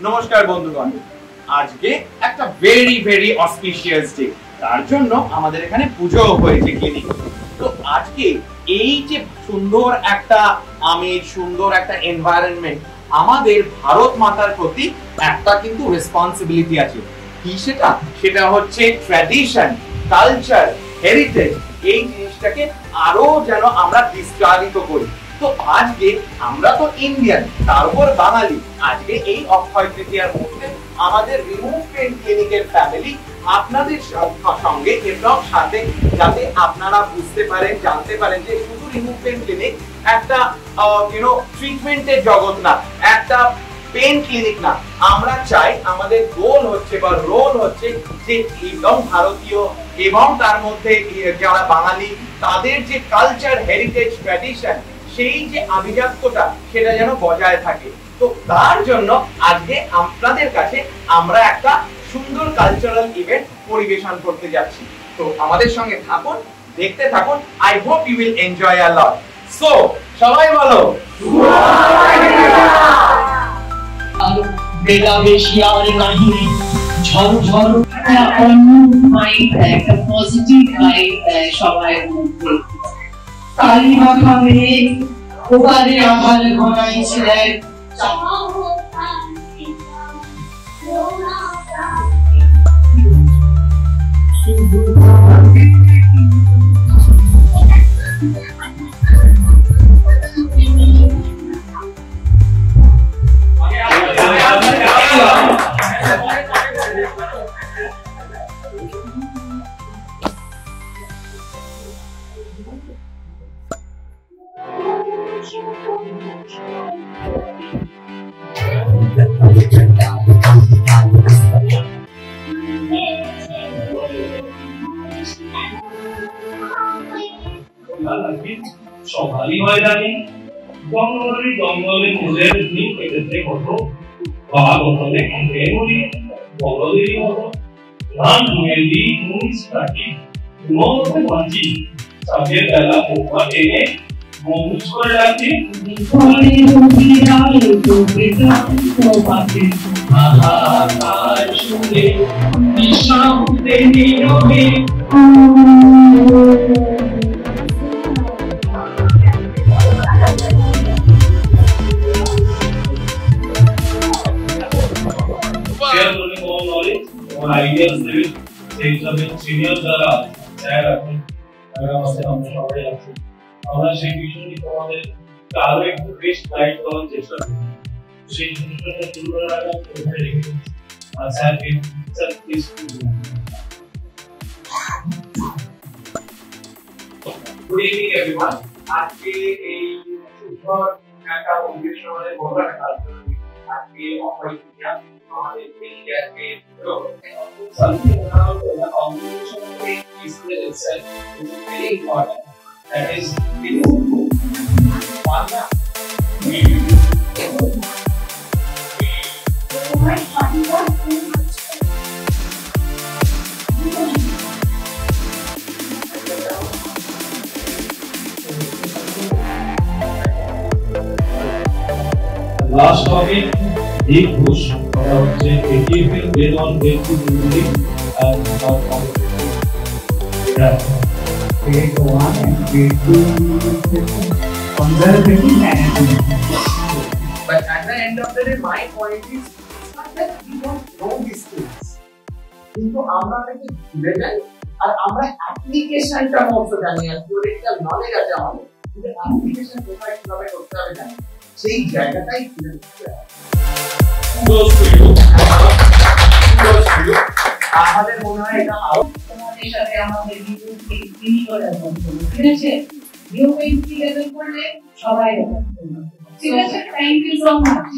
নমস্কার বন্ধুগণ, আজকে একটা ভেরি ভেরি অসপিশিয়াস ডে। তার জন্য আমাদের এখানে পুজো হয়েছে ক্লিনিক। তো আজকে এই যে সুন্দর একটা আমেজ, সুন্দর একটা এনভায়রনমেন্ট, আমাদের ভারত মাতার প্রতি একটা কিন্তু রেসপন্সিবিলিটি আছে। কি সেটা? সেটা হচ্ছে ট্র্যাডিশন, কালচার, হেরিটেজ। এই জিনিসটাকে আরো যেন আমরা বিস্তারিত করি। তো আজকে আমরা তো ইন্ডিয়ান, তার উপর বাঙালি। আজকে এই অক্ষয় তৃতীয়ার মধ্যে আমাদের রিমুভ পেইন ক্লিনিকের ফ্যামিলি আপনাদের সঙ্গে এবং সাথে, যাতে আপনারা বুঝতে পারেন, জানতে পারেন যে শুধু রিমুভ পেইন ক্লিনিক একটা ট্রিটমেন্টের জগৎ না, একটা পেইন ক্লিনিক না। আমরা চাই, আমাদের গোল হচ্ছে বা রোল হচ্ছে যে এবং ভারতীয় এবং তার মধ্যে যারা বাঙালি, তাদের যে কালচার, হেরিটেজ, ট্র্যাডিশন, সেই যে আভিজাত্যটা, সেটা যেন বজায় থাকে। তো তার জন্য আজকে আপনাদের কাছে আমরা একটা সুন্দর কালচারাল ইভেন্ট পরিবেশন করতে যাচ্ছি। তো আমাদের সঙ্গে থাকুন, দেখতে থাকুন। I hope you will enjoy a lot. So সবাই বলো বেলা বেশি আর নাহি, ঝড় ঝড় একটা পজিটিভ ভাইব দেয় সবার মধ্যে। তালি মাখাবে ওপারে আহার ঘনাইছিলেন। সকালই হয় জানি জঙ্গলে নিজের দিন কেটেছে কত, বাঘ ওখানে খেতে বলি বড়দেরই মতো ধান মেলি মুনিশ কাটি মতে বাঁচি। চাঁদের বেলা পোকা টেনে মৌজ করে রাখি। শুনে নিঃশব্দে নীরবে ideas দেবেন, সেই হিসাবে সিনিয়র যারা স্যার আছেন, আমরা সবাই আছি, আমরা সেই বিষয়টি তোমাদের আরো একটু বেস্ট গাইড করার চেষ্টা করি। সেই জিনিসটা শুরু করার আগে কোথায় রেখে sir please. Good evening everyone. আজকে এই সুন্দর একটা পরিবেশ আমাদের বলা আজকে অক্ষয় তৃতীয়া, আমাদের আজকে something about the combination of the physical itself is very important. That is last topic, deep push. ATFL based on basic music and not grade 1 and grade 2 conservative management. But at the end of the day, my point is not that we don't know these things. কিন্তু আমরা থেকে ভুলে যাই, আর আমরা অ্যাপ্লিকেশনটা মতো জানি, আর theoretical knowledge আছে আমাদের, কিন্তু অ্যাপ্লিকেশন কোথায় কিভাবে করতে হবে জানি, সেই জায়গাটাই ফিরে দিতে হবে। আমাদের মনে হয় এটা তোমাদের সাথে আমাদের ঠিক আছে, করলে সবাই ঠিক আছে। Thank you so much.